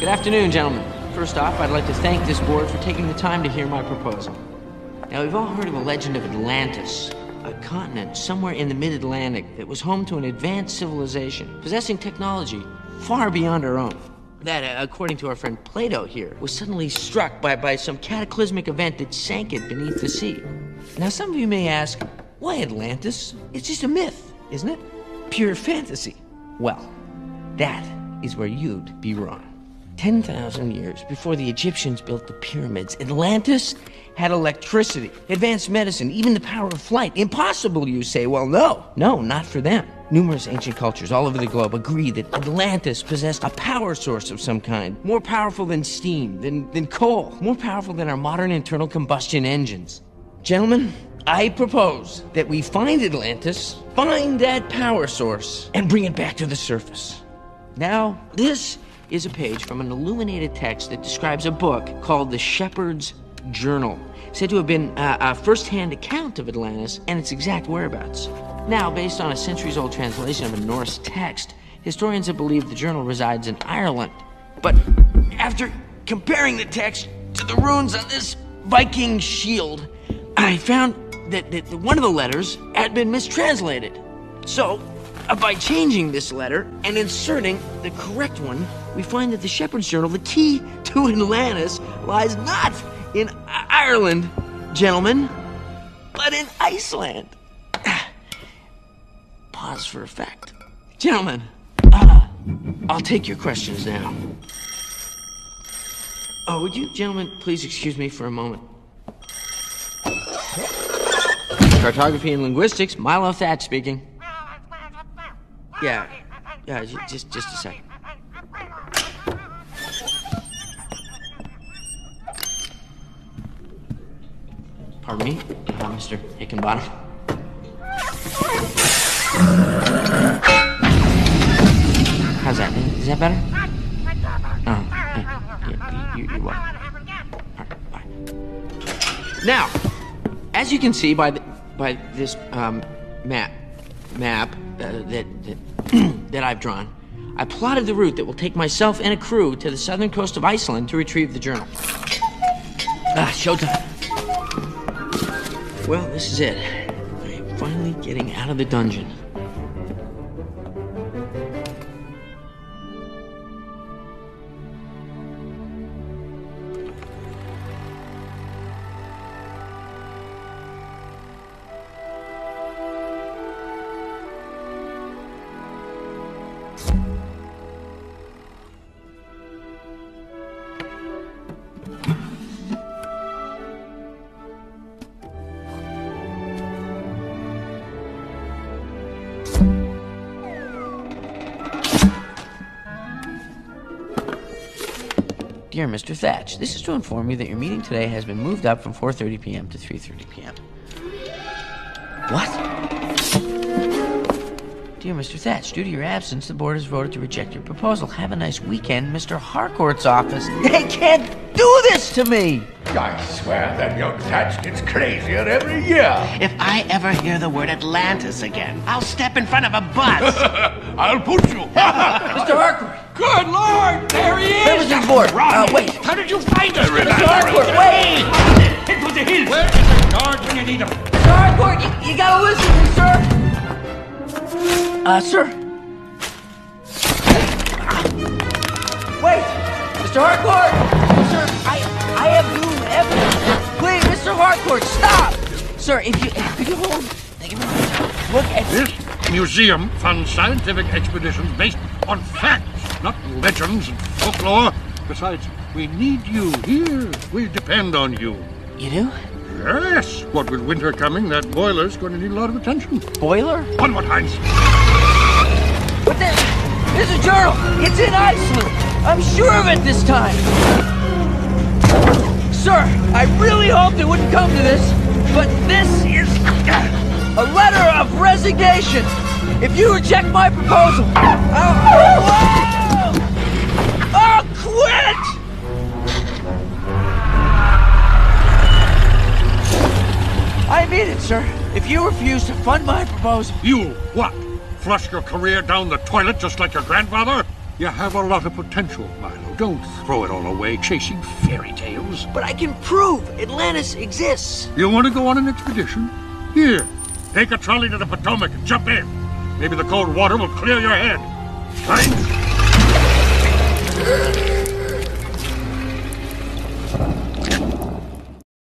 Good afternoon, gentlemen. First off, I'd like to thank this board for taking the time to hear my proposal. Now, we've all heard of a legend of Atlantis, a continent somewhere in the mid-Atlantic that was home to an advanced civilization, possessing technology far beyond our own. That, according to our friend Plato here, was suddenly struck by some cataclysmic event that sank it beneath the sea. Now, some of you may ask, why Atlantis? It's just a myth, isn't it? Pure fantasy. Well, that is where you'd be wrong. 10,000 years before the Egyptians built the pyramids, Atlantis had electricity, advanced medicine, even the power of flight. Impossible, you say. Well, no, not for them. Numerous ancient cultures all over the globe agree that Atlantis possessed a power source of some kind, more powerful than steam, than coal, more powerful than our modern internal combustion engines. Gentlemen, I propose that we find Atlantis, find that power source, and bring it back to the surface. Now, this is a page from an illuminated text that describes a book called The Shepherd's Journal, said to have been a first-hand account of Atlantis and its exact whereabouts. Now, based on a centuries-old translation of a Norse text, historians have believed the journal resides in Ireland. But after comparing the text to the runes on this Viking shield, I found that one of the letters had been mistranslated. So, by changing this letter and inserting the correct one, we find that the Shepherd's Journal, the key to Atlantis, lies not in Ireland, gentlemen, but in Iceland. Pause for effect. Gentlemen, I'll take your questions now. Oh, would you gentlemen please excuse me for a moment? Cartography and linguistics, Milo Thatch speaking. Yeah, just a second. Pardon me, Mr. Hickenbottom. How's that? Is that better? Oh, yeah, you're welcome. All right, bye. Now, as you can see by this map that I've drawn, I plotted the route that will take myself and a crew to the southern coast of Iceland to retrieve the journal. Showtime. Well, this is it. I am finally getting out of the dungeon. Dear Mr. Thatch, this is to inform you that your meeting today has been moved up from 4:30 p.m. to 3:30 p.m. What? Dear Mr. Thatch, due to your absence, the board has voted to reject your proposal. Have a nice weekend, Mr. Harcourt's office. They can't do this to me! I swear that young Thatch gets crazier every year. If I ever hear the word Atlantis again, I'll step in front of a bus. I'll put you. Mr. Harcourt! Good Lord, there he is! Where was your board? Wait. How did you find us? Mr. Harcourt, wait! Into the hills. Where is the guard when you need him? Mr. Harcourt, you gotta listen to me, sir! Sir? Wait! Mr. Harcourt! Sir, I have new evidence. Please, Mr. Harcourt, stop! Sir, could you hold? Thank you very much. Look at this museum funds scientific expeditions based on facts, not legends and folklore. Besides, we need you here. We depend on you. You do? Yes. What with winter coming, that boiler's going to need a lot of attention. Boiler? On what, Heinz? But there's a journal. It's in Iceland. I'm sure of it this time. Sir, I really hoped it wouldn't come to this, but this is a letter of resignation. If you reject my proposal, I'll quit! I mean it, sir. If you refuse to fund my proposal... You what? Flush your career down the toilet just like your grandfather? You have a lot of potential, Milo. Don't throw it all away chasing fairy tales. But I can prove Atlantis exists. You want to go on an expedition? Here, take a trolley to the Potomac and jump in. Maybe the cold water will clear your head. Time